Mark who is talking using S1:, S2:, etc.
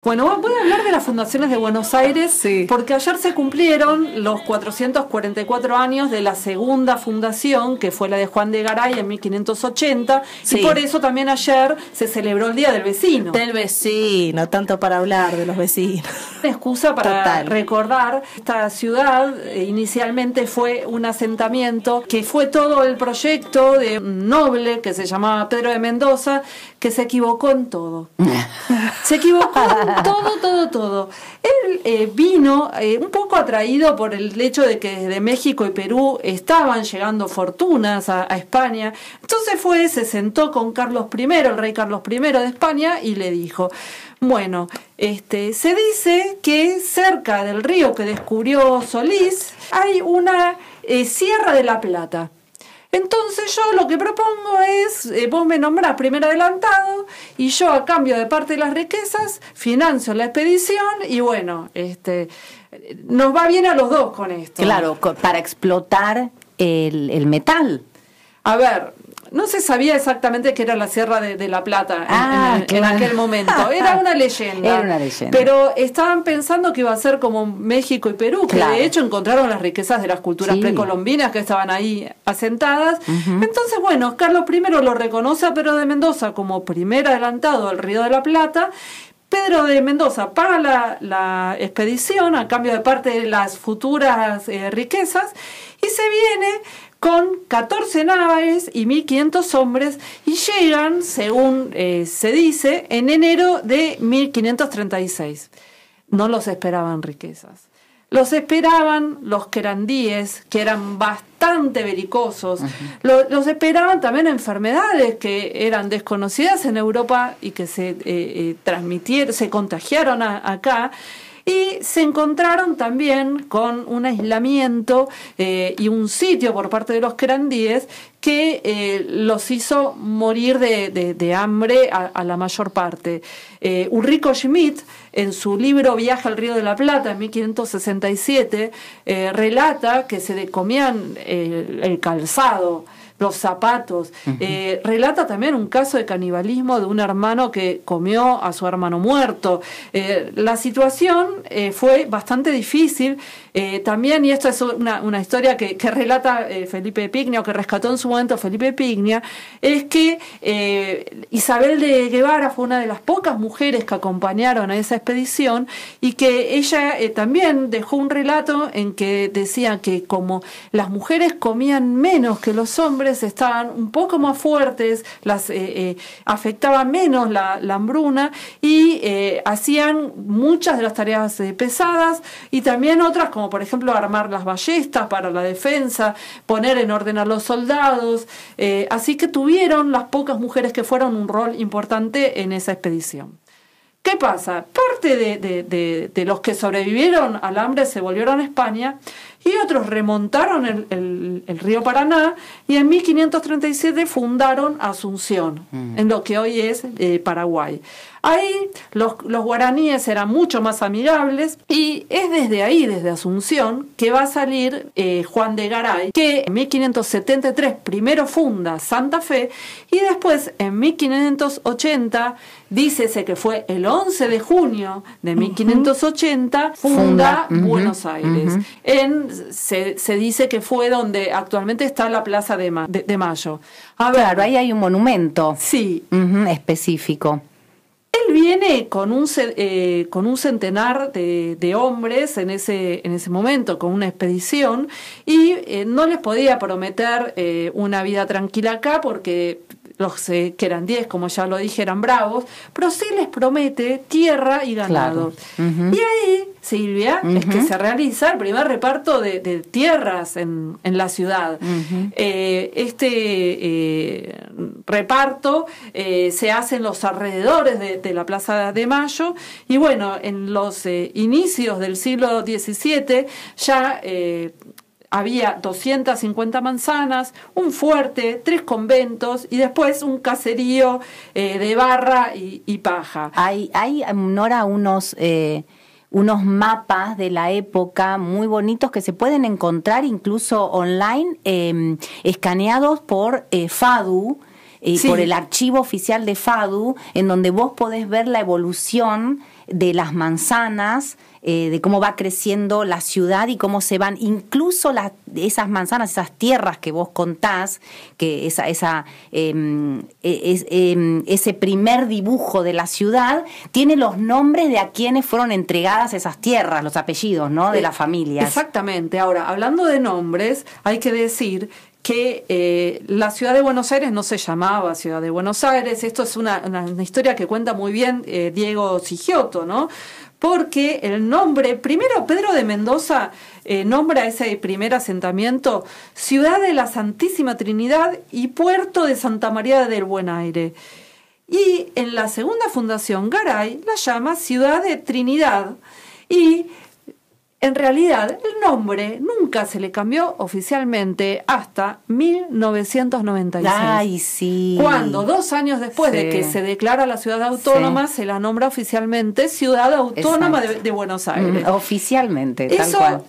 S1: Bueno, voy a hablar de las fundaciones de Buenos Aires,
S2: Sí.
S1: porque ayer se cumplieron los 444 años de la segunda fundación, que fue la de Juan de Garay en 1580,
S2: Sí.
S1: y por eso también ayer se celebró el Día del Vecino.
S2: Del vecino, tanto para hablar de los vecinos.
S1: Una excusa para
S2: Total.
S1: recordar esta ciudad. Inicialmente fue un asentamiento que fue todo el proyecto de un noble que se llamaba Pedro de Mendoza, que se equivocó en todo. Se equivocó en todo. Él vino un poco atraído por el hecho de que desde México y Perú estaban llegando fortunas a España. Entonces se sentó con Carlos I, el rey Carlos I de España, y le dijo: bueno, se dice que cerca del río que descubrió Solís hay una Sierra de la Plata. Entonces yo lo que propongo es, vos me nombrás primer adelantado y yo, a cambio de parte de las riquezas, financio la expedición y bueno, nos va bien a los dos con esto.
S2: Claro, para explotar el metal.
S1: A ver, no se sabía exactamente qué era la Sierra de la Plata en
S2: claro.
S1: aquel momento. Era una leyenda.
S2: Era una leyenda.
S1: Pero estaban pensando que iba a ser como México y Perú, que
S2: Claro.
S1: de hecho encontraron las riquezas de las culturas
S2: Sí.
S1: precolombinas que estaban ahí asentadas. Entonces, bueno, Carlos I lo reconoce a Pedro de Mendoza como primer adelantado al Río de la Plata. Pedro de Mendoza paga la expedición a cambio de parte de las futuras riquezas y se viene con 14 naves y 1.500 hombres y llegan, según se dice, en enero de 1536. No los esperaban riquezas. Los esperaban los querandíes, que eran bastante belicosos. Los esperaban también enfermedades que eran desconocidas en Europa y que se contagiaron acá. Y se encontraron también con un aislamiento y un sitio por parte de los querandíes que los hizo morir de hambre a la mayor parte. Ulrico Schmidt, en su libro Viaje al Río de la Plata, en 1567, relata que se comían el calzado, los zapatos. Relata también un caso de canibalismo de un hermano que comió a su hermano muerto. La situación fue bastante difícil. También, y esto es una historia que relata Felipe Pignia, o que rescató en su momento Felipe Pignia, es que Isabel de Guevara fue una de las pocas mujeres que acompañaron a esa expedición y que ella también dejó un relato en que decía que como las mujeres comían menos que los hombres, estaban un poco más fuertes, afectaba menos la hambruna y hacían muchas de las tareas pesadas y también otras como por ejemplo armar las ballestas para la defensa, poner en orden a los soldados, así que tuvieron las pocas mujeres que fueron un rol importante en esa expedición. ¿Qué pasa? Parte de los que sobrevivieron al hambre se volvieron a España y otros remontaron el río Paraná y en 1537 fundaron Asunción, en lo que hoy es Paraguay. Ahí los guaraníes eran mucho más amigables y es desde ahí, desde Asunción, que va a salir Juan de Garay, que en 1573 primero funda Santa Fe y después en 1580, dícese que fue el 11 de junio de 1580, funda Buenos Aires. Se dice que fue donde actualmente está la Plaza de Mayo. A ver,
S2: Claro, ahí hay un monumento
S1: sí.
S2: específico.
S1: Él viene con un centenar de hombres en ese momento, con una expedición, y no les podía prometer una vida tranquila acá porque los querandíes, como ya lo dije, eran bravos, pero sí les promete tierra y ganado.
S2: Claro.
S1: Y ahí, Silvia, es que se realiza el primer reparto de tierras en la ciudad. Reparto se hace en los alrededores de la Plaza de Mayo y bueno, en los inicios del siglo XVII ya había 250 manzanas, un fuerte, 3 conventos y después un caserío de barra y paja.
S2: Hay Nora, unos mapas de la época muy bonitos que se pueden encontrar incluso online, escaneados por FADU,
S1: Sí.
S2: por el archivo oficial de FADU, en donde vos podés ver la evolución de las manzanas, de cómo va creciendo la ciudad y cómo se van, incluso esas manzanas, esas tierras que vos contás, que ese primer dibujo de la ciudad tiene los nombres de a quienes fueron entregadas esas tierras, los apellidos, ¿no? De las familias.
S1: Exactamente. Ahora, hablando de nombres, hay que decir que la ciudad de Buenos Aires no se llamaba Ciudad de Buenos Aires. Esto es una historia que cuenta muy bien Diego Sigiotto, ¿no? Porque el nombre, primero Pedro de Mendoza nombra ese primer asentamiento Ciudad de la Santísima Trinidad y Puerto de Santa María del Buen Aire. Y en la segunda fundación, Garay la llama Ciudad de Trinidad, y en realidad el nombre nunca se le cambió oficialmente hasta 1996.
S2: ¡Ay, sí!
S1: Cuando 2 años después de que se declara la ciudad autónoma, se la nombra oficialmente Ciudad Autónoma de Buenos Aires.
S2: Oficialmente, tal
S1: Eso
S2: cual.